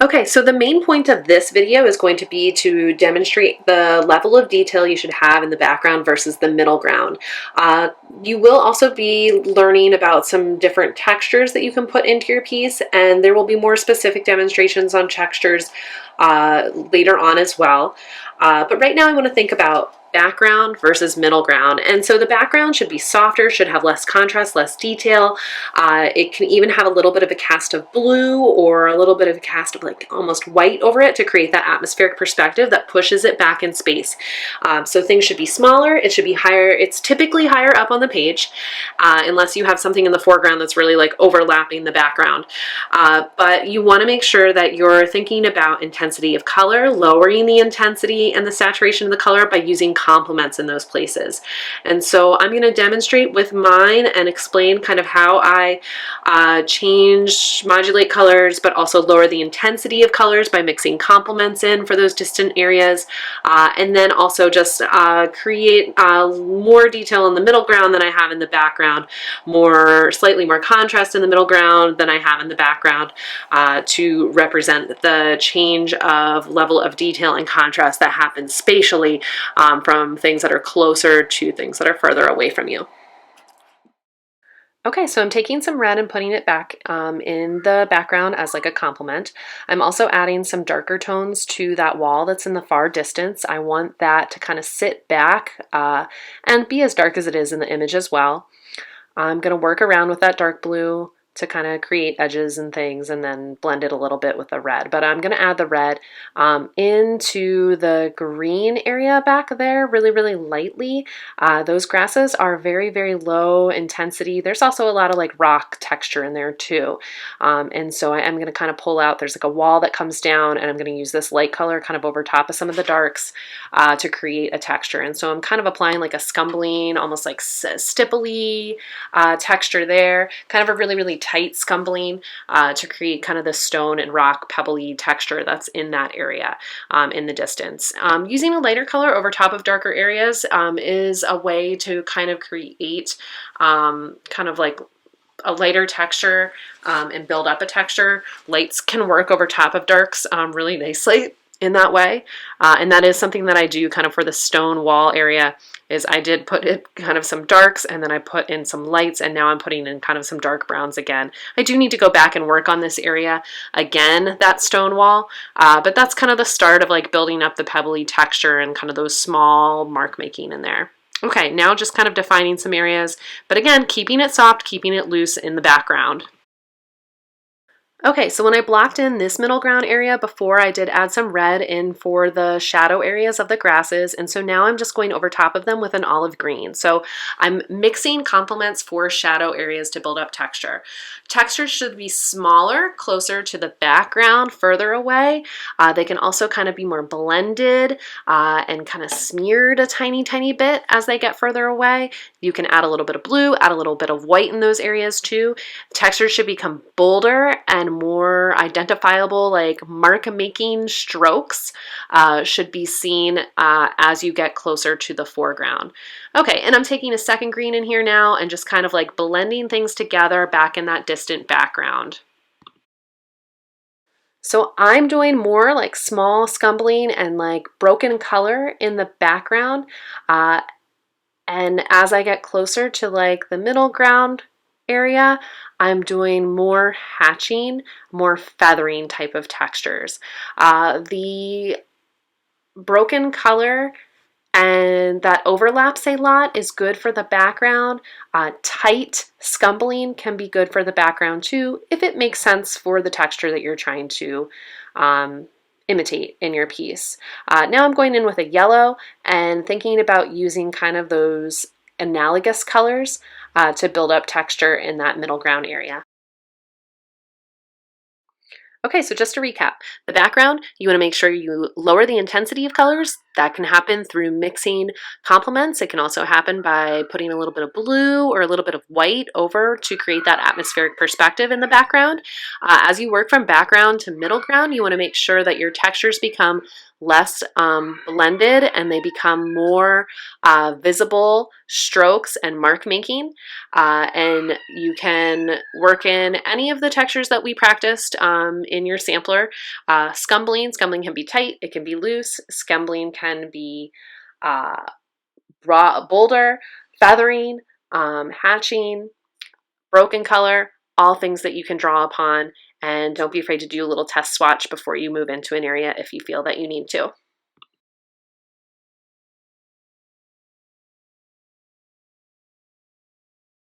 Okay, so the main point of this video is going to be to demonstrate the level of detail you should have in the background versus the middle ground. You will also be learning about some different textures that you can put into your piece, and there will be more specific demonstrations on textures later on as well. But right now I want to think about background versus middle ground. And so the background should be softer, should have less contrast, less detail. It can even have a little bit of a cast of blue or a little bit of a cast of like almost white over it to create that atmospheric perspective that pushes it back in space. So things should be smaller, it should be higher, it's typically higher up on the page, unless you have something in the foreground that's really like overlapping the background. But you want to make sure that you're thinking about intensity of color, lowering the intensity and the saturation of the color by using complements in those places. And so I'm going to demonstrate with mine and explain kind of how I modulate colors, but also lower the intensity of colors by mixing complements in for those distant areas, and then also just create more detail in the middle ground than I have in the background, slightly more contrast in the middle ground than I have in the background, to represent the change of level of detail and contrast that happens spatially from things that are closer to things that are further away from you. Okay, so I'm taking some red and putting it back in the background as like a complement. I'm also adding some darker tones to that wall that's in the far distance. I want that to kind of sit back and be as dark as it is in the image as well. I'm going to work around with that dark blue to kind of create edges and things and then blend it a little bit with the red. But I'm going to add the red into the green area back there really, really lightly. Those grasses are very, very low intensity. There's also a lot of like rock texture in there too. And so I'm going to kind of pull out, there's like a wall that comes down, and I'm going to use this light color kind of over top of some of the darks to create a texture. And so I'm kind of applying like a scumbling, almost like stipply texture there, kind of a really, really tight scumbling to create kind of the stone and rock pebbly texture that's in that area in the distance. Using a lighter color over top of darker areas is a way to kind of create kind of like a lighter texture and build up a texture. Lights can work over top of darks really nicely in that way. And that is something that I do kind of for the stone wall area, is I did put in kind of some darks and then I put in some lights, and now I'm putting in kind of some dark browns again. I do need to go back and work on this area again, that stone wall, but that's kind of the start of like building up the pebbly texture and kind of those small mark making in there. Okay, now just kind of defining some areas, but again, keeping it soft, keeping it loose in the background. Okay, so when I blocked in this middle ground area before, I did add some red in for the shadow areas of the grasses, and so now I'm just going over top of them with an olive green. So I'm mixing complements for shadow areas to build up texture. Textures should be smaller, closer to the background, further away. They can also kind of be more blended and kind of smeared a tiny, tiny bit as they get further away. You can add a little bit of blue, add a little bit of white in those areas too. Textures should become bolder and more identifiable, like mark-making strokes should be seen as you get closer to the foreground. Okay, and I'm taking a second green in here now and just kind of like blending things together back in that distant background. So I'm doing more like small scumbling and like broken color in the background. And as I get closer to like the middle ground area, I'm doing more hatching, more feathering type of textures. The broken color and that overlaps a lot is good for the background. Tight scumbling can be good for the background too, if it makes sense for the texture that you're trying to imitate in your piece. Now I'm going in with a yellow and thinking about using kind of those analogous colors to build up texture in that middle ground area. Okay, so just to recap, the background, you want to make sure you lower the intensity of colors. That can happen through mixing complements. It can also happen by putting a little bit of blue or a little bit of white over to create that atmospheric perspective in the background. As you work from background to middle ground, you want to make sure that your textures become less blended, and they become more visible strokes and mark making. And you can work in any of the textures that we practiced in your sampler. Scumbling can be tight, it can be loose. Scumbling can be bolder, feathering, hatching, broken color, all things that you can draw upon. And don't be afraid to do a little test swatch before you move into an area if you feel that you need to.